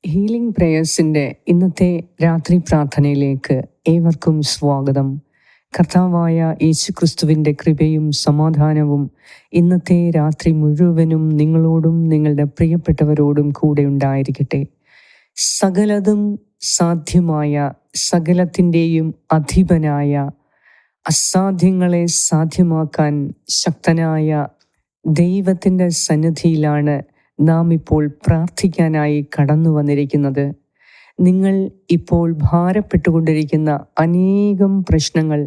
Healing പ്രേയേഴ്സിൻ്റെ ഇന്നത്തെ രാത്രി പ്രാർത്ഥനയിലേക്ക് ഏവർക്കും സ്വാഗതം. കർത്താവായ യേശുക്രിസ്തുവിൻ്റെ കൃപയും സമാധാനവും ഇന്നത്തെ രാത്രി മുഴുവനും നിങ്ങളോടും നിങ്ങളുടെ പ്രിയപ്പെട്ടവരോടും കൂടെ ഉണ്ടായിരിക്കട്ടെ. സകലതും സാധ്യമായ, സകലത്തിൻ്റെയും അധിപനായ, അസാധ്യങ്ങളെ സാധ്യമാക്കാൻ ശക്തനായ ദൈവത്തിൻ്റെ സന്നിധിയിലാണ് നാം ഇപ്പോൾ പ്രാർത്ഥിക്കാനായി കടന്നു വന്നിരിക്കുന്നത്. നിങ്ങൾ ഇപ്പോൾ ഭാരപ്പെട്ടുകൊണ്ടിരിക്കുന്ന അനേകം പ്രശ്നങ്ങൾ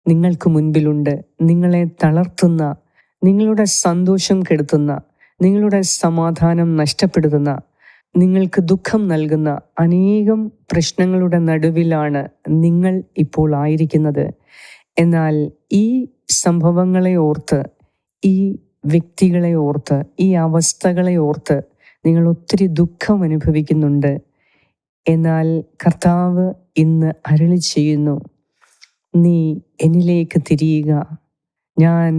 നിങ്ങൾക്ക് മുൻപിലുണ്ട്. നിങ്ങളെ തളർത്തുന്ന, നിങ്ങളുടെ സന്തോഷം കെടുത്തുന്ന, നിങ്ങളുടെ സമാധാനം നഷ്ടപ്പെടുത്തുന്ന, നിങ്ങൾക്ക് ദുഃഖം നൽകുന്ന അനേകം പ്രശ്നങ്ങളുടെ നടുവിലാണ് നിങ്ങൾ ഇപ്പോൾ ആയിരിക്കുന്നത്. എന്നാൽ ഈ സംഭവങ്ങളെ ഓർത്ത്, ഈ വ്യക്തികളെ ഓർത്ത്, ഈ അവസ്ഥകളെ ഓർത്ത് നിങ്ങൾ ഒത്തിരി ദുഃഖം അനുഭവിക്കുന്നുണ്ട്. എന്നാൽ കർത്താവ് ഇന്ന് അരുളി ചെയ്യുന്നു, നീ എന്നിലേക്ക് തിരിയുക, ഞാൻ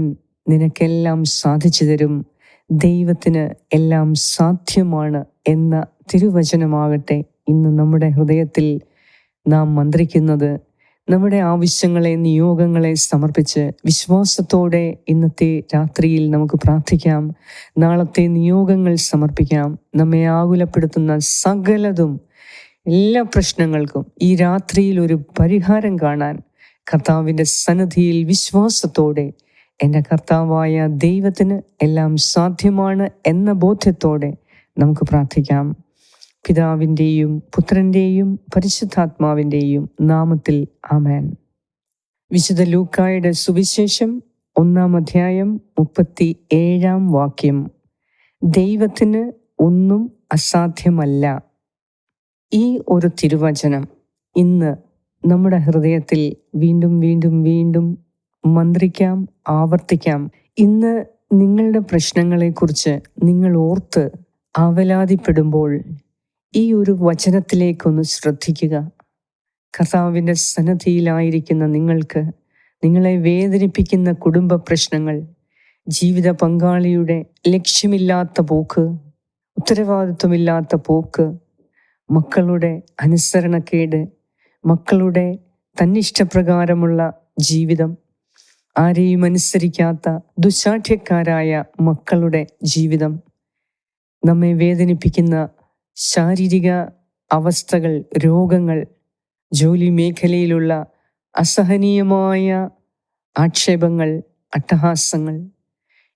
നിനക്കെല്ലാം സാധിച്ചു തരും. ദൈവത്തിന് എല്ലാം സാധ്യമാണ് എന്ന തിരുവചനമാകട്ടെ ഇന്ന് നമ്മുടെ ഹൃദയത്തിൽ നാം മന്ത്രിക്കുന്നത്. നമ്മുടെ ആവശ്യങ്ങളെ, നിയോഗങ്ങളെ സമർപ്പിച്ച് വിശ്വാസത്തോടെ ഇന്നത്തെ രാത്രിയിൽ നമുക്ക് പ്രാർത്ഥിക്കാം. നാളത്തെ നിയോഗങ്ങൾ സമർപ്പിക്കാം. നമ്മെ ആകുലപ്പെടുത്തുന്ന സകലതും, എല്ലാ പ്രശ്നങ്ങൾക്കും ഈ രാത്രിയിൽ ഒരു പരിഹാരം കാണാൻ കർത്താവിൻ്റെ സന്നിധിയിൽ വിശ്വാസത്തോടെ, എൻ്റെ കർത്താവായ ദൈവത്തിന് എല്ലാം സാധ്യമാണ് എന്ന ബോധ്യത്തോടെ നമുക്ക് പ്രാർത്ഥിക്കാം. പിതാവിൻ്റെയും പുത്രൻ്റെയും പരിശുദ്ധാത്മാവിൻ്റെയും നാമത്തിൽ ആമേൻ. വിശുദ്ധ ലൂക്കായുടെ സുവിശേഷം 1-ാം അധ്യായം 37-ാം വാക്യം. ദൈവത്തിന് ഒന്നും അസാധ്യമല്ല. ഈ ഒരു തിരുവചനം ഇന്ന് നമ്മുടെ ഹൃദയത്തിൽ വീണ്ടും വീണ്ടും വീണ്ടും മന്ത്രിക്കാം, ആവർത്തിക്കാം. ഇന്ന് നിങ്ങളുടെ പ്രശ്നങ്ങളെക്കുറിച്ച് നിങ്ങൾ ഓർത്ത് ആവലാതിപ്പെടുമ്പോൾ ഈ ഒരു വചനത്തിലേക്കൊന്ന് ശ്രദ്ധിക്കുക. കർത്താവിൻ്റെ സന്നിധിയിലായിരിക്കുന്ന നിങ്ങൾക്ക്, നിങ്ങളെ വേദനിപ്പിക്കുന്ന കുടുംബ പ്രശ്നങ്ങൾ, ജീവിത പങ്കാളിയുടെ ലക്ഷ്യമില്ലാത്ത പോക്ക്, ഉത്തരവാദിത്വമില്ലാത്ത പോക്ക്, മക്കളുടെ അനുസരണക്കേട്, മക്കളുടെ തന്നിഷ്ടപ്രകാരമുള്ള ജീവിതം, ആരെയും അനുസരിക്കാത്ത ദുശാഠ്യക്കാരായ മക്കളുടെ ജീവിതം, നമ്മെ വേദനിപ്പിക്കുന്ന ശാരീരിക അവസ്ഥകൾ, രോഗങ്ങൾ, ജോലി മേഖലയിലുള്ള അസഹനീയമായ ആക്ഷേപങ്ങൾ, അട്ടഹാസങ്ങൾ,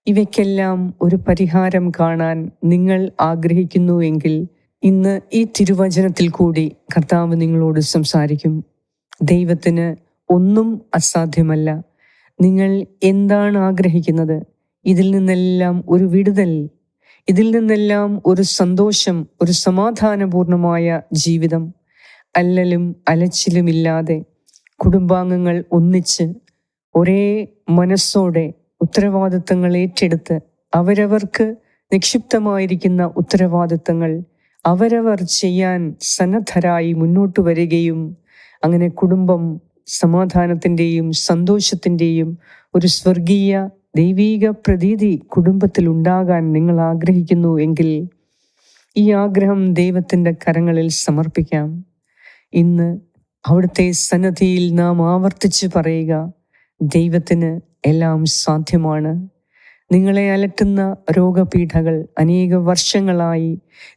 ഇവയ്ക്കെല്ലാം ഒരു പരിഹാരം കാണാൻ നിങ്ങൾ ആഗ്രഹിക്കുന്നു എങ്കിൽ ഇന്ന് ഈ തിരുവചനത്തിൽ കൂടി കർത്താവ് നിങ്ങളോട് സംസാരിക്കും. ദൈവത്തിന് ഒന്നും അസാധ്യമല്ല. നിങ്ങൾ എന്താണ് ആഗ്രഹിക്കുന്നത്? ഇതിൽ നിന്നെല്ലാം ഒരു വിടുതൽ, ഇതിൽ നിന്നെല്ലാം ഒരു സന്തോഷം, ഒരു സമാധാനപൂർണമായ ജീവിതം, അല്ലലും അലച്ചിലുമില്ലാതെ കുടുംബാംഗങ്ങൾ ഒന്നിച്ച് ഒരേ മനസ്സോടെ ഉത്തരവാദിത്തങ്ങൾ ഏറ്റെടുത്ത് അവരവർക്ക് നിക്ഷിപ്തമായിരിക്കുന്ന ഉത്തരവാദിത്തങ്ങൾ അവരവർ ചെയ്യാൻ സന്നദ്ധരായി മുന്നോട്ട് വരികയും അങ്ങനെ കുടുംബം സമാധാനത്തിൻ്റെയും സന്തോഷത്തിൻ്റെയും ഒരു സ്വർഗീയ ദൈവീക പ്രതീതി കുടുംബത്തിൽ ഉണ്ടാകാൻ നിങ്ങൾ ആഗ്രഹിക്കുന്നു എങ്കിൽ ഈ ആഗ്രഹം ദൈവത്തിൻ്റെ കരങ്ങളിൽ സമർപ്പിക്കാം. ഇന്ന് അവിടുത്തെ സന്നിധിയിൽ നാം ആവർത്തിച്ച് പറയുക, ദൈവത്തിന് എല്ലാം സാധ്യമാണ്. നിങ്ങളെ അലട്ടുന്ന രോഗപീഠകൾ, അനേക വർഷങ്ങളായി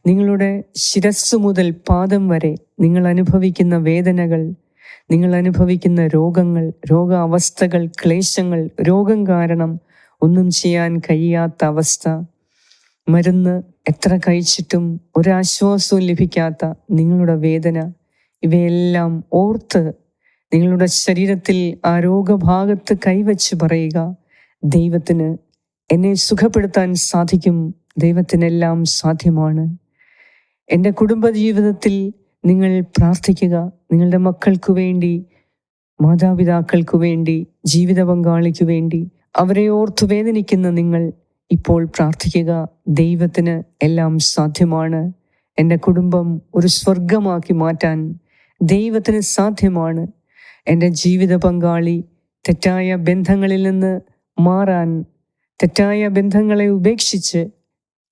നിങ്ങളുടെ ശിരസ്സു മുതൽ പാദം വരെ നിങ്ങൾ അനുഭവിക്കുന്ന വേദനകൾ, നിങ്ങൾ അനുഭവിക്കുന്ന രോഗങ്ങൾ, രോഗാവസ്ഥകൾ, ക്ലേശങ്ങൾ, രോഗം കാരണം ഒന്നും ചെയ്യാൻ കഴിയാത്ത അവസ്ഥ, മരുന്ന് എത്ര കഴിച്ചിട്ടും ഒരാശ്വാസവും ലഭിക്കാത്ത നിങ്ങളുടെ വേദന, ഇവയെല്ലാം ഓർത്ത് നിങ്ങളുടെ ശരീരത്തിൽ ആ രോഗഭാഗത്ത് കൈവച്ച് പറയുക, ദൈവത്തിന് എന്നെ സുഖപ്പെടുത്താൻ സാധിക്കും. ദൈവത്തിനെല്ലാം സാധ്യമാണ്. എൻ്റെ കുടുംബജീവിതത്തിൽ നിങ്ങൾ പ്രാർത്ഥിക്കുക. നിങ്ങളുടെ മക്കൾക്ക് വേണ്ടി, മാതാപിതാക്കൾക്ക് വേണ്ടി, ജീവിത പങ്കാളിക്ക് വേണ്ടി, അവരെ ഓർത്ത് വേദനിക്കുന്ന നിങ്ങൾ ഇപ്പോൾ പ്രാർത്ഥിക്കുക, ദൈവത്തിന് എല്ലാം സാധ്യമാണ്. എൻ്റെ കുടുംബം ഒരു സ്വർഗമാക്കി മാറ്റാൻ ദൈവത്തിന് സാധ്യമാണ്. എൻ്റെ ജീവിത പങ്കാളി തെറ്റായ ബന്ധങ്ങളിൽ നിന്ന് മാറാൻ, തെറ്റായ ബന്ധങ്ങളെ ഉപേക്ഷിച്ച്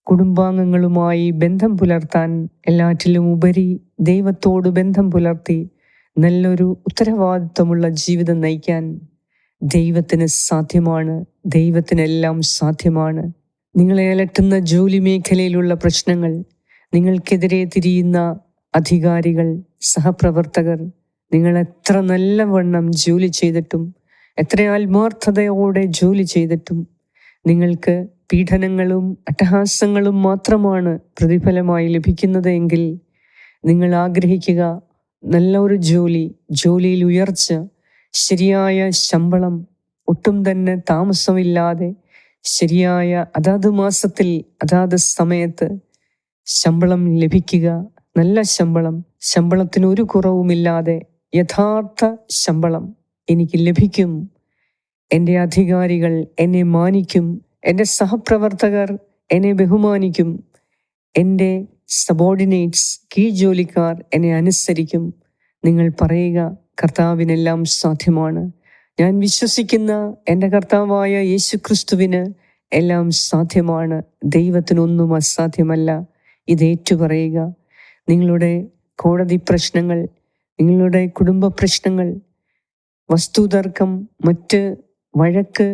കുടുംബാംഗങ്ങളുമായി ബന്ധം പുലർത്താൻ, എല്ലാറ്റിലും ഉപരി ദൈവത്തോട് ബന്ധം പുലർത്തി നല്ലൊരു ഉത്തരവാദിത്വമുള്ള ജീവിതം നയിക്കാൻ ദൈവത്തിന് സാധ്യമാണ്. ദൈവത്തിനെല്ലാം സാധ്യമാണ്. നിങ്ങളെ അലട്ടുന്ന ജോലി മേഖലയിലുള്ള പ്രശ്നങ്ങൾ, നിങ്ങൾക്കെതിരെ തിരിയുന്ന അധികാരികൾ, സഹപ്രവർത്തകർ, നിങ്ങൾ എത്ര നല്ലവണ്ണം ജോലി ചെയ്തിട്ടും, എത്ര ആത്മാർത്ഥതയോടെ ജോലി ചെയ്തിട്ടും നിങ്ങൾക്ക് പീഡനങ്ങളും അട്ടഹാസങ്ങളും മാത്രമാണ് പ്രതിഫലമായി ലഭിക്കുന്നത് എങ്കിൽ നിങ്ങൾ ആഗ്രഹിക്കുക നല്ല ഒരു ജോലിയിൽ ഉയർച്ച, ശരിയായ ശമ്പളം, ഒട്ടും തന്നെ താമസമില്ലാതെ ശരിയായ അതാത് മാസത്തിൽ അതാത് സമയത്ത് ശമ്പളം ലഭിക്കുക. നല്ല ശമ്പളത്തിന് ഒരു കുറവുമില്ലാതെ യഥാർത്ഥ ശമ്പളം എനിക്ക് ലഭിക്കും. എൻ്റെ അധികാരികൾ എന്നെ മാനിക്കും, എൻ്റെ സഹപ്രവർത്തകർ എന്നെ ബഹുമാനിക്കും, എൻ്റെ സബോർഡിനേറ്റ്സ്, കീഴ്ജോലിക്കാർ എന്നെ അനുസരിക്കും. നിങ്ങൾ പറയുക, കർത്താവിനെല്ലാം സാധ്യമാണ്. ഞാൻ വിശ്വസിക്കുന്ന എൻ്റെ കർത്താവായ യേശുക്രിസ്തുവിന് എല്ലാം സാധ്യമാണ്. ദൈവത്തിനൊന്നും അസാധ്യമല്ല. ഇത് ഏറ്റുപറയുക. നിങ്ങളുടെ കോടതി പ്രശ്നങ്ങൾ, നിങ്ങളുടെ കുടുംബ പ്രശ്നങ്ങൾ, വസ്തുതർക്കം, മറ്റ് വഴക്ക്,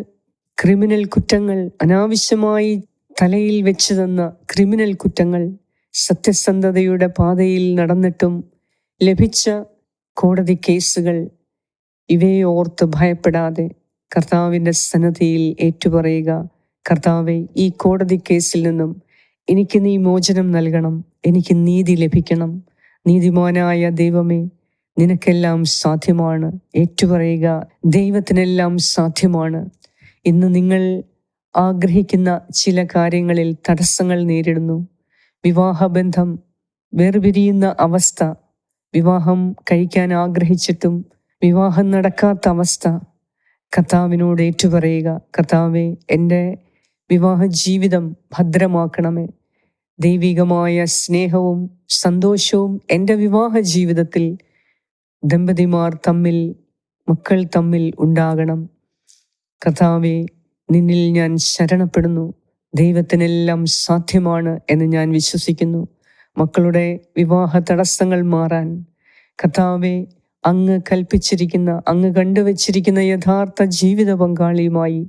ക്രിമിനൽ കുറ്റങ്ങൾ, അനാവശ്യമായി തലയിൽ വെച്ച് തന്ന ക്രിമിനൽ കുറ്റങ്ങൾ, സത്യസന്ധതയുടെ പാതയിൽ നടന്നിട്ടും ലഭിച്ച കോടതി കേസുകൾ, ഇവയെ ഓർത്ത് ഭയപ്പെടാതെ കർത്താവിൻ്റെ സന്നിധിയിൽ ഏറ്റുപറയുക. കർത്താവെ, ഈ കോടതി കേസിൽ നിന്നും എനിക്ക് നീ മോചനം നൽകണം, എനിക്ക് നീതി ലഭിക്കണം. നീതിമാനായ ദൈവമേ, നിനക്കെല്ലാം സാധ്യമാണ്. ഏറ്റുപറയുക, ദൈവത്തിനെല്ലാം സാധ്യമാണ്. ഇന്ന് നിങ്ങൾ ആഗ്രഹിക്കുന്ന ചില കാര്യങ്ങളിൽ തടസ്സങ്ങൾ നേരിടുന്നു. വിവാഹബന്ധം വേർപിരിയുന്ന അവസ്ഥ, വിവാഹം കഴിക്കാൻ ആഗ്രഹിച്ചിട്ടും വിവാഹം നടക്കാത്ത അവസ്ഥ. കർത്താവിനോട് ഏറ്റുപറയുക, കർത്താവെ, എൻ്റെ വിവാഹ ജീവിതം ഭദ്രമാക്കണമേ. ദൈവികമായ സ്നേഹവും സന്തോഷവും എൻ്റെ വിവാഹ ജീവിതത്തിൽ ദമ്പതിമാർ തമ്മിൽ, മക്കൾ തമ്മിൽ ഉണ്ടാകണം. കർത്താവെ, നിന്നിൽ ഞാൻ ശരണപ്പെടുന്നു. ദൈവത്തിനെല്ലാം സാധ്യമാണ് എന്ന് ഞാൻ വിശ്വസിക്കുന്നു. മക്കളുടെ വിവാഹ തടസ്സങ്ങൾ മാറാൻ കർത്താവെ, അങ്ങ് കൽപ്പിച്ചിരിക്കുന്ന, അങ്ങ് കണ്ടുവച്ചിരിക്കുന്ന യഥാർത്ഥ ജീവിത പങ്കാളിയുമായി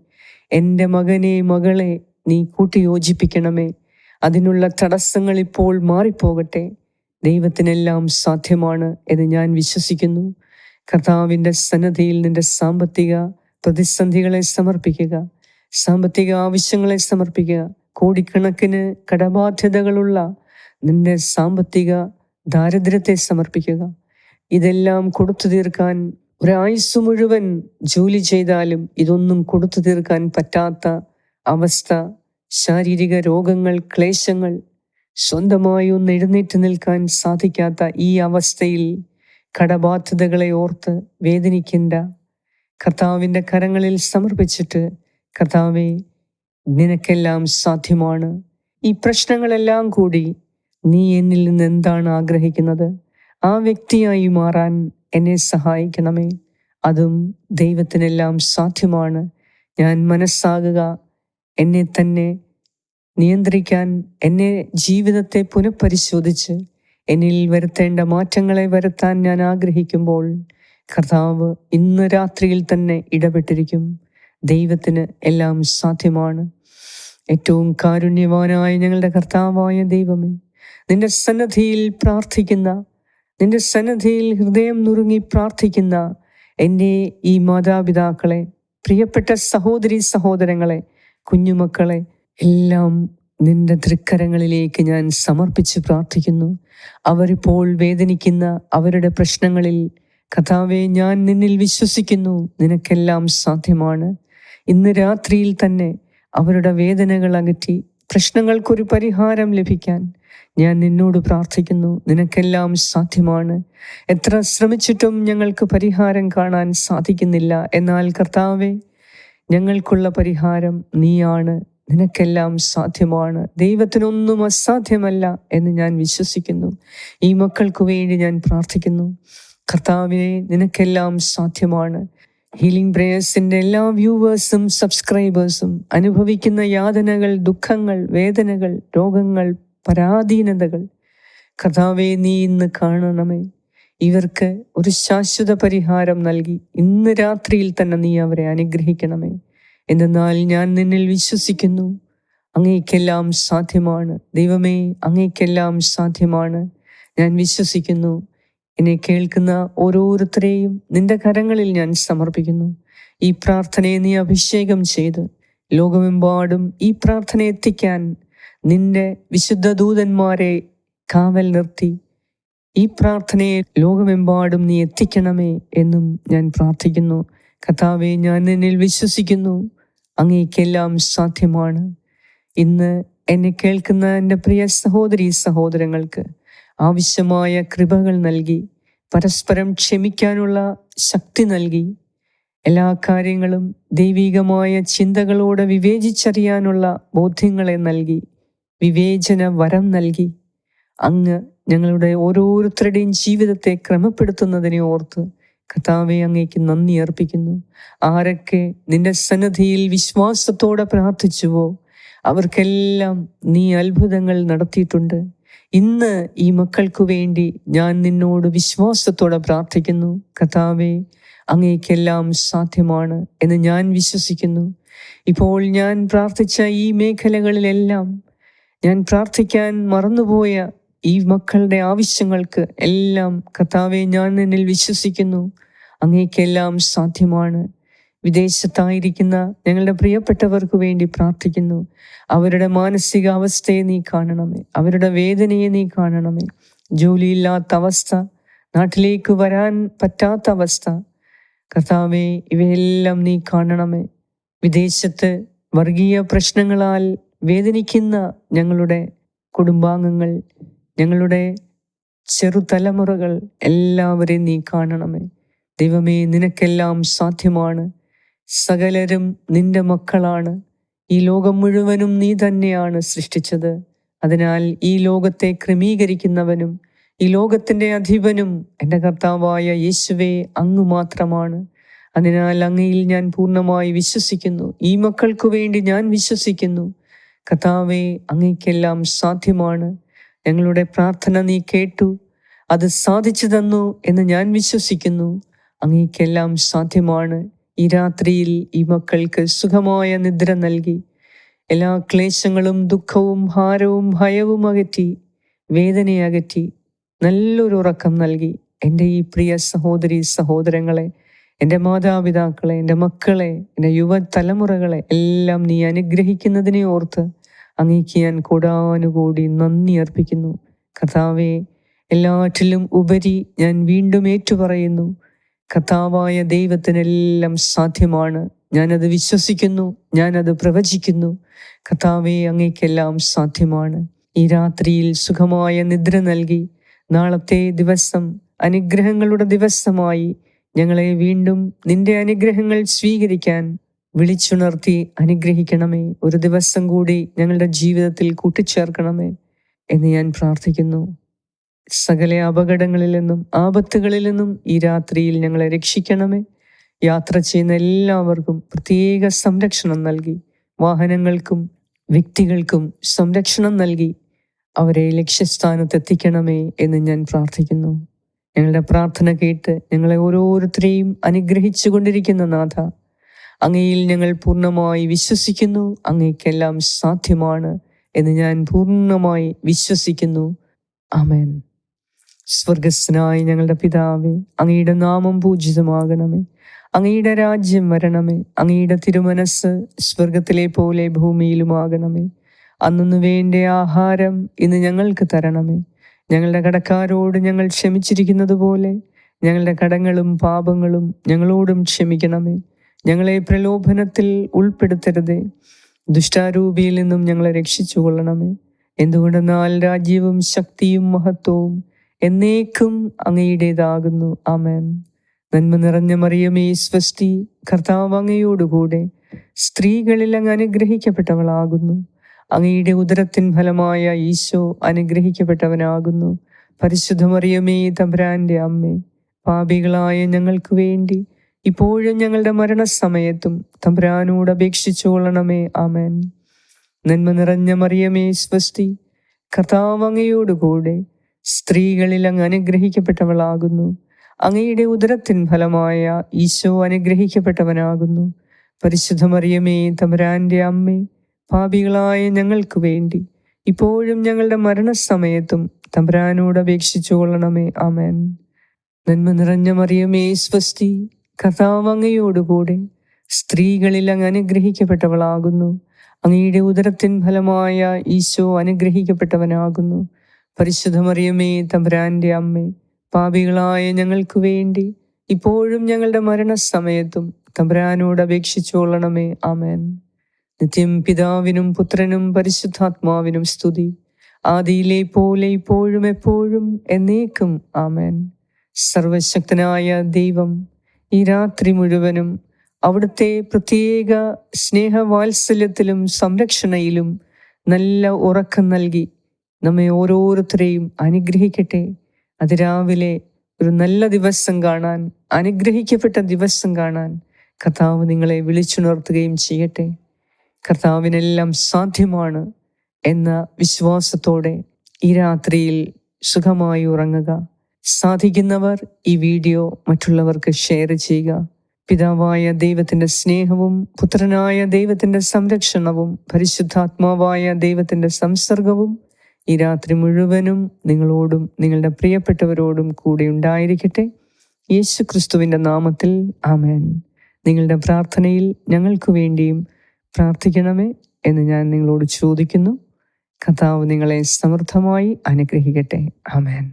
എൻ്റെ മകനെ, മകളെ നീ കൂട്ടിയോജിപ്പിക്കണമേ. അതിനുള്ള തടസ്സങ്ങൾ ഇപ്പോൾ മാറിപ്പോകട്ടെ. ദൈവത്തിനെല്ലാം സാധ്യമാണ് എന്ന് ഞാൻ വിശ്വസിക്കുന്നു. കർത്താവിൻ്റെ സന്നിധിയിൽ നിന്റെ സാമ്പത്തിക പ്രതിസന്ധികളെ സമർപ്പിക്കുക, സാമ്പത്തിക ആവശ്യങ്ങളെ സമർപ്പിക്കുക. കോടിക്കണക്കിന് കടബാധ്യതകളുള്ള നിന്റെ സാമ്പത്തിക ദാരിദ്ര്യത്തെ സമർപ്പിക്കുക. ഇതെല്ലാം കൊടുത്തു തീർക്കാൻ ഒരായുസ് മുഴുവൻ ജോലി ചെയ്താലും ഇതൊന്നും കൊടുത്തു തീർക്കാൻ പറ്റാത്ത അവസ്ഥ, ശാരീരിക രോഗങ്ങൾ, ക്ലേശങ്ങൾ, സ്വന്തമായി ഒന്ന് എഴുന്നേറ്റ് നിൽക്കാൻ സാധിക്കാത്ത ഈ അവസ്ഥയിൽ കടബാധ്യതകളെ ഓർത്ത് വേദനിക്കേണ്ട. കർത്താവിൻ്റെ കരങ്ങളിൽ സമർപ്പിച്ചിട്ട്, കർത്താവെ, നിനക്കെല്ലാം സാധ്യമാണ്. ഈ പ്രശ്നങ്ങളെല്ലാം കൂടി നീ എന്നിൽ നിന്ന് എന്താണ് ആഗ്രഹിക്കുന്നത്, ആ വ്യക്തിയായി മാറാൻ എന്നെ സഹായിക്കണമേ. അതും ദൈവത്തിനെല്ലാം സാധ്യമാണ്. ഞാൻ മനസ്സാകുക, എന്നെ തന്നെ നിയന്ത്രിക്കാൻ, എന്നെ ജീവിതത്തെ പുനഃപരിശോധിച്ച് എന്നിൽ വരുത്തേണ്ട മാറ്റങ്ങളെ വരുത്താൻ ഞാൻ ആഗ്രഹിക്കുമ്പോൾ കർത്താവ് ഇന്ന് രാത്രിയിൽ തന്നെ ഇടപെട്ടിരിക്കും. ദൈവത്തിന് എല്ലാം സാധ്യമാണ്. ഏറ്റവും കാരുണ്യവാനായ ഞങ്ങളുടെ കർത്താവായ ദൈവമേ, നിന്റെ സന്നിധിയിൽ പ്രാർത്ഥിക്കുന്ന, നിന്റെ സന്നിധിയിൽ ഹൃദയം നുറുങ്ങി പ്രാർത്ഥിക്കുന്ന എൻ്റെ ഈ മാതാപിതാക്കളെ, പ്രിയപ്പെട്ട സഹോദരി സഹോദരങ്ങളെ, കുഞ്ഞുമക്കളെ എല്ലാം നിന്റെ തൃക്കരങ്ങളിലേക്ക് ഞാൻ സമർപ്പിച്ച് പ്രാർത്ഥിക്കുന്നു. അവരിപ്പോൾ വേദനിക്കുന്ന അവരുടെ പ്രശ്നങ്ങളിൽ കർത്താവേ, ഞാൻ നിന്നിൽ വിശ്വസിക്കുന്നു, നിനക്കെല്ലാം സാധ്യമാണ്. ഇന്ന് രാത്രിയിൽ തന്നെ അവരുടെ വേദനകൾ അകറ്റി പ്രശ്നങ്ങൾക്കൊരു പരിഹാരം ലഭിക്കാൻ ഞാൻ നിന്നോട് പ്രാർത്ഥിക്കുന്നു. നിനക്കെല്ലാം സാധ്യമാണ്. എത്ര ശ്രമിച്ചിട്ടും ഞങ്ങൾക്ക് പരിഹാരം കാണാൻ സാധിക്കുന്നില്ല. എന്നാൽ കർത്താവേ, ഞങ്ങൾക്കുള്ള പരിഹാരം നീയാണ്. നിനക്കെല്ലാം സാധ്യമാണ്. ദൈവത്തിനൊന്നും അസാധ്യമല്ല എന്ന് ഞാൻ വിശ്വസിക്കുന്നു. ഈ മക്കൾക്ക് വേണ്ടി ഞാൻ പ്രാർത്ഥിക്കുന്നു. കർത്താവേ, നിനക്കെല്ലാം സാധ്യമാണ്. ഹീലിംഗ് പ്രേയേഴ്സിൻ്റെ എല്ലാ വ്യൂവേഴ്സും സബ്സ്ക്രൈബേഴ്സും അനുഭവിക്കുന്ന യാതനകൾ, ദുഃഖങ്ങൾ, വേദനകൾ, രോഗങ്ങൾ, പരാധീനതകൾ കർത്താവേ നീ ഇന്ന് കാണണമേ. ഇവർക്ക് ഒരു ശാശ്വത പരിഹാരം നൽകി ഇന്ന് രാത്രിയിൽ തന്നെ നീ അവരെ അനുഗ്രഹിക്കണമേ. എന്തെന്നാൽ ഞാൻ നിന്നിൽ വിശ്വസിക്കുന്നു, അങ്ങേക്കെല്ലാം സാധ്യമാണ്. ദൈവമേ, അങ്ങേക്കെല്ലാം സാധ്യമാണ്. ഞാൻ വിശ്വസിക്കുന്നു. എന്നെ കേൾക്കുന്ന ഓരോരുത്തരെയും നിന്റെ കരങ്ങളിൽ ഞാൻ സമർപ്പിക്കുന്നു. ഈ പ്രാർത്ഥനയെ നീ അഭിഷേകം ചെയ്ത് ലോകമെമ്പാടും ഈ പ്രാർത്ഥന എത്തിക്കാൻ നിന്റെ വിശുദ്ധ ദൂതന്മാരെ കാവൽ നിർത്തി ഈ പ്രാർത്ഥനയെ ലോകമെമ്പാടും നീ എത്തിക്കണമേ എന്നും ഞാൻ പ്രാർത്ഥിക്കുന്നു. കർത്താവേ, ഞാൻ നിന്നിൽ വിശ്വസിക്കുന്നു, അങ്ങേക്കെല്ലാം സാധ്യമാണ്. ഇന്ന് എന്നെ കേൾക്കുന്ന എൻ്റെ പ്രിയ സഹോദരീ സഹോദരങ്ങൾക്ക് ആവശ്യമായ കൃപകൾ നൽകി, പരസ്പരം ക്ഷമിക്കാനുള്ള ശക്തി നൽകി, എല്ലാ കാര്യങ്ങളും ദൈവികമായ ചിന്തകളോടെ വിവേചിച്ചറിയാനുള്ള ബോധ്യങ്ങളെ നൽകി, വിവേചന വരം നൽകി, അങ്ങ് ഞങ്ങളുടെ ഓരോരുത്തരുടെയും ജീവിതത്തെ ക്രമപ്പെടുത്തുന്നതിനെ ഓർത്ത് കർത്താവേ അങ്ങേക്ക് നന്ദി അർപ്പിക്കുന്നു. ആരൊക്കെ നിന്റെ സന്നിധിയിൽ വിശ്വാസത്തോടെ പ്രാർത്ഥിച്ചുവോ അവർക്കെല്ലാം നീ അത്ഭുതങ്ങൾ നടത്തിയിട്ടുണ്ട്. ഇന്ന് ഈ മക്കൾക്കു വേണ്ടി ഞാൻ നിന്നോട് വിശ്വാസത്തോടെ പ്രാർത്ഥിക്കുന്നു. കർത്താവേ, അങ്ങേക്കെല്ലാം സാധ്യമാണ് എന്ന് ഞാൻ വിശ്വസിക്കുന്നു. ഇപ്പോൾ ഞാൻ പ്രാർത്ഥിച്ച ഈ മേഖലകളിലെല്ലാം ഞാൻ പ്രാർത്ഥിക്കാൻ മറന്നുപോയ ഈ മക്കളുടെ ആവശ്യങ്ങൾക്ക് എല്ലാം കർത്താവേ, ഞാൻ നിന്നിൽ വിശ്വസിക്കുന്നു, അങ്ങേക്കെല്ലാം സാധ്യമാണ്. വിദേശത്തായിരിക്കുന്ന ഞങ്ങളുടെ പ്രിയപ്പെട്ടവർക്ക് വേണ്ടി പ്രാർത്ഥിക്കുന്നു. അവരുടെ മാനസികാവസ്ഥയെ നീ കാണണമേ, അവരുടെ വേദനയെ നീ കാണണമേ. ജോലിയില്ലാത്ത അവസ്ഥ, നാട്ടിലേക്ക് വരാൻ പറ്റാത്ത അവസ്ഥ, കർത്താവേ, ഇവയെല്ലാം നീ കാണണമേ. വിദേശത്ത് വർഗീയ പ്രശ്നങ്ങളാൽ വേദനിക്കുന്ന ഞങ്ങളുടെ കുടുംബാംഗങ്ങൾ, ഞങ്ങളുടെ ചെറുതലമുറകൾ എല്ലാവരെയും നീ കാണണമേ. ദൈവമേ, നിനക്കെല്ലാം സാധ്യമാണ്. സകലരും നിന്റെ മക്കളാണ്. ഈ ലോകം മുഴുവനും നീ തന്നെയാണ് സൃഷ്ടിച്ചത്. അതിനാൽ ഈ ലോകത്തെ ക്രമീകരിക്കുന്നവനും ഈ ലോകത്തിൻ്റെ അധിപനും എൻ്റെ കർത്താവായ യേശുവേ അങ്ങ് മാത്രമാണ്. അതിനാൽ അങ്ങയിൽ ഞാൻ പൂർണ്ണമായി വിശ്വസിക്കുന്നു. ഈ മക്കൾക്കു വേണ്ടി ഞാൻ വിശ്വസിക്കുന്നു. കർത്താവേ, അങ്ങേക്കെല്ലാം സാധ്യമാണ്. ഞങ്ങളുടെ പ്രാർത്ഥന നീ കേട്ടു, അത് സാധിച്ചു തന്നു എന്ന് ഞാൻ വിശ്വസിക്കുന്നു. അങ്ങേക്കെല്ലാം സാധ്യമാണ്. ഈ രാത്രിയിൽ ഈ മക്കൾക്ക് സുഖമായ നിദ്ര നൽകി എല്ലാ ക്ലേശങ്ങളും ദുഃഖവും ഭാരവും ഭയവും അകറ്റി, വേദനയകറ്റി നല്ലൊരു ഉറക്കം നൽകി എൻ്റെ ഈ പ്രിയ സഹോദരി സഹോദരങ്ങളെ, എൻ്റെ മാതാപിതാക്കളെ, എൻ്റെ മക്കളെ, എൻ്റെ യുവതലമുറകളെ എല്ലാം നീ അനുഗ്രഹിക്കുന്നതിനെ ഓർത്ത് അങ്ങേക്ക് ഞാൻ കോടാനുകൂടി നന്ദി അർപ്പിക്കുന്നു. കർത്താവേ, എല്ലാറ്റിലും ഉപരി ഞാൻ വീണ്ടും ഏറ്റുപറയുന്നു, കർത്താവായ ദൈവത്തിനെല്ലാം സാധ്യമാണ്. ഞാനത് വിശ്വസിക്കുന്നു, ഞാനത് പ്രവചിക്കുന്നു. കർത്താവേ, അങ്ങേക്കെല്ലാം സാധ്യമാണ്. ഈ രാത്രിയിൽ സുഖമായ നിദ്ര നൽകി നാളത്തെ ദിവസം അനുഗ്രഹങ്ങളുടെ ദിവസമായി ഞങ്ങളെ വീണ്ടും നിന്റെ അനുഗ്രഹങ്ങൾ സ്വീകരിക്കാൻ വിളിച്ചുണർത്തി അനുഗ്രഹിക്കണമേ. ഒരു ദിവസം കൂടി ഞങ്ങളുടെ ജീവിതത്തിൽ കൂട്ടിച്ചേർക്കണമേ എന്ന് ഞാൻ പ്രാർത്ഥിക്കുന്നു. സകല അപകടങ്ങളിൽ നിന്നും ആപത്തുകളിൽ നിന്നും ഈ രാത്രിയിൽ ഞങ്ങളെ രക്ഷിക്കണമേ. യാത്ര ചെയ്യുന്ന എല്ലാവർക്കും പ്രത്യേക സംരക്ഷണം നൽകി, വാഹനങ്ങൾക്കും വ്യക്തികൾക്കും സംരക്ഷണം നൽകി അവരെ ലക്ഷ്യസ്ഥാനത്തെത്തിക്കണമേ എന്ന് ഞാൻ പ്രാർത്ഥിക്കുന്നു. ഞങ്ങളുടെ പ്രാർത്ഥന കേട്ട് ഞങ്ങളെ ഓരോരുത്തരെയും അനുഗ്രഹിച്ചു കൊണ്ടിരിക്കുന്ന നാഥ, അങ്ങയിൽ ഞങ്ങൾ പൂർണ്ണമായി വിശ്വസിക്കുന്നു. അങ്ങേക്കെല്ലാം സാധ്യമാണ് എന്ന് ഞാൻ പൂർണ്ണമായി വിശ്വസിക്കുന്നു. ആമേൻ. സ്വർഗസ്ഥനായ ഞങ്ങളുടെ പിതാവേ, അങ്ങയുടെ നാമം പൂജിതമാകണമേ, അങ്ങയുടെ രാജ്യം വരണമേ, അങ്ങയുടെ തിരുമനസ് സ്വർഗത്തിലെ പോലെ ഭൂമിയിലുമാകണമേ. അന്നു വേണ്ട ആഹാരം ഇന്ന് ഞങ്ങൾക്ക് തരണമേ. ഞങ്ങളുടെ കടക്കാരോട് ഞങ്ങൾ ക്ഷമിച്ചിരിക്കുന്നത് പോലെ ഞങ്ങളുടെ കടങ്ങളും പാപങ്ങളും ഞങ്ങളോടും ക്ഷമിക്കണമേ. ഞങ്ങളെ പ്രലോഭനത്തിൽ ഉൾപ്പെടുത്തരുതേ, ദുഷ്ടാരൂപിയിൽ നിന്നും ഞങ്ങളെ രക്ഷിച്ചു കൊള്ളണമേ. എന്തുകൊണ്ടെന്നാൽ രാജ്യവും ശക്തിയും മഹത്വവും എന്നേക്കും അങ്ങയുടേതാകുന്നു. ആമേൻ. നന്മ നിറഞ്ഞ മറിയമേ സ്വസ്തി, കർത്താവ് അങ്ങയോടുകൂടെ സ്ത്രീകളിൽ അങ്ങ് അനുഗ്രഹിക്കപ്പെട്ടവളാകുന്നു. അങ്ങയുടെ ഉദരത്തിൻ ഫലമായ ഈശോ അനുഗ്രഹിക്കപ്പെട്ടവനാകുന്നു. പരിശുദ്ധ മറിയമേ തമ്പുരാന്റെ അമ്മേ, പാപികളായ ഞങ്ങൾക്ക് വേണ്ടി ഇപ്പോഴും ഞങ്ങളുടെ മരണസമയത്തും തമ്പുരാനോട് അപേക്ഷിച്ചുകൊള്ളണമേ. ആമേൻ. നന്മ നിറഞ്ഞ മറിയമേ സ്വസ്തി, കർത്താവ് അങ്ങയോടുകൂടെ സ്ത്രീകളിൽ അങ്ങ് അനുഗ്രഹിക്കപ്പെട്ടവളാകുന്നു. അങ്ങയുടെ ഉദരത്തിൻ ഫലമായ ഈശോ അനുഗ്രഹിക്കപ്പെട്ടവനാകുന്നു. പരിശുദ്ധ മറിയമേ തമ്പുരാന്റെ അമ്മേ, പാപികളായ ഞങ്ങൾക്ക് വേണ്ടി ഇപ്പോഴും ഞങ്ങളുടെ മരണസമയത്തും തമ്പുരാനോട് അപേക്ഷിച്ചു കൊള്ളണമേ. ആമേൻ. നന്മ നിറഞ്ഞ മറിയമേ സ്വസ്തി, കർത്താവ് അങ്ങയോടുകൂടെ സ്ത്രീകളിൽ അങ്ങ് അനുഗ്രഹിക്കപ്പെട്ടവളാകുന്നു. അങ്ങയുടെ ഉദരത്തിൻ ഫലമായ ഈശോ അനുഗ്രഹിക്കപ്പെട്ടവനാകുന്നു. പരിശുദ്ധ മറിയമേ തമ്പുരാന്റെ അമ്മേ, പാപികളായ ഞങ്ങൾക്ക് വേണ്ടി ഇപ്പോഴും ഞങ്ങളുടെ മരണസമയത്തും തമ്പുരാനോട് അപേക്ഷിച്ചു കൊള്ളണമേ. ആമേൻ. നിത്യം പിതാവിനും പുത്രനും പരിശുദ്ധാത്മാവിനും സ്തുതി, ആദിയിലെ പോലെ ഇപ്പോഴും എപ്പോഴും എന്നേക്കും. ആമേൻ. സർവശക്തനായ ദൈവം ഈ രാത്രി മുഴുവനും അവിടുത്തെ പ്രത്യേക സ്നേഹവാത്സല്യത്തിലും സംരക്ഷണയിലും നല്ല ഉറക്കം നൽകി നമ്മെ ഓരോരുത്തരെയും അനുഗ്രഹിക്കട്ടെ. അതിരാവിലെ ഒരു നല്ല ദിവസം കാണാൻ, അനുഗ്രഹിക്കപ്പെട്ട ദിവസം കാണാൻ കർത്താവ് നിങ്ങളെ വിളിച്ചുണർത്തുകയും ചെയ്യട്ടെ. കർത്താവിനെല്ലാം സാധ്യമാണ് എന്ന വിശ്വാസത്തോടെ ഈ രാത്രിയിൽ സുഖമായി ഉറങ്ങുക. സാധിക്കുന്നവർ ഈ വീഡിയോ മറ്റുള്ളവർക്ക് ഷെയർ ചെയ്യുക. പിതാവായ ദൈവത്തിൻ്റെ സ്നേഹവും പുത്രനായ ദൈവത്തിൻ്റെ സംരക്ഷണവും പരിശുദ്ധാത്മാവായ ദൈവത്തിൻ്റെ സംസർഗവും ഈ രാത്രി മുഴുവനും നിങ്ങളോടും നിങ്ങളുടെ പ്രിയപ്പെട്ടവരോടും കൂടെ ഉണ്ടായിരിക്കട്ടെ. യേശു ക്രിസ്തുവിൻ്റെ നാമത്തിൽ ആമേൻ. നിങ്ങളുടെ പ്രാർത്ഥനയിൽ ഞങ്ങൾക്ക് വേണ്ടിയും പ്രാർത്ഥിക്കണമേ എന്ന് ഞാൻ നിങ്ങളോട് ചോദിക്കുന്നു. കർത്താവ് നിങ്ങളെ സമൃദ്ധമായി അനുഗ്രഹിക്കട്ടെ. ആമേൻ.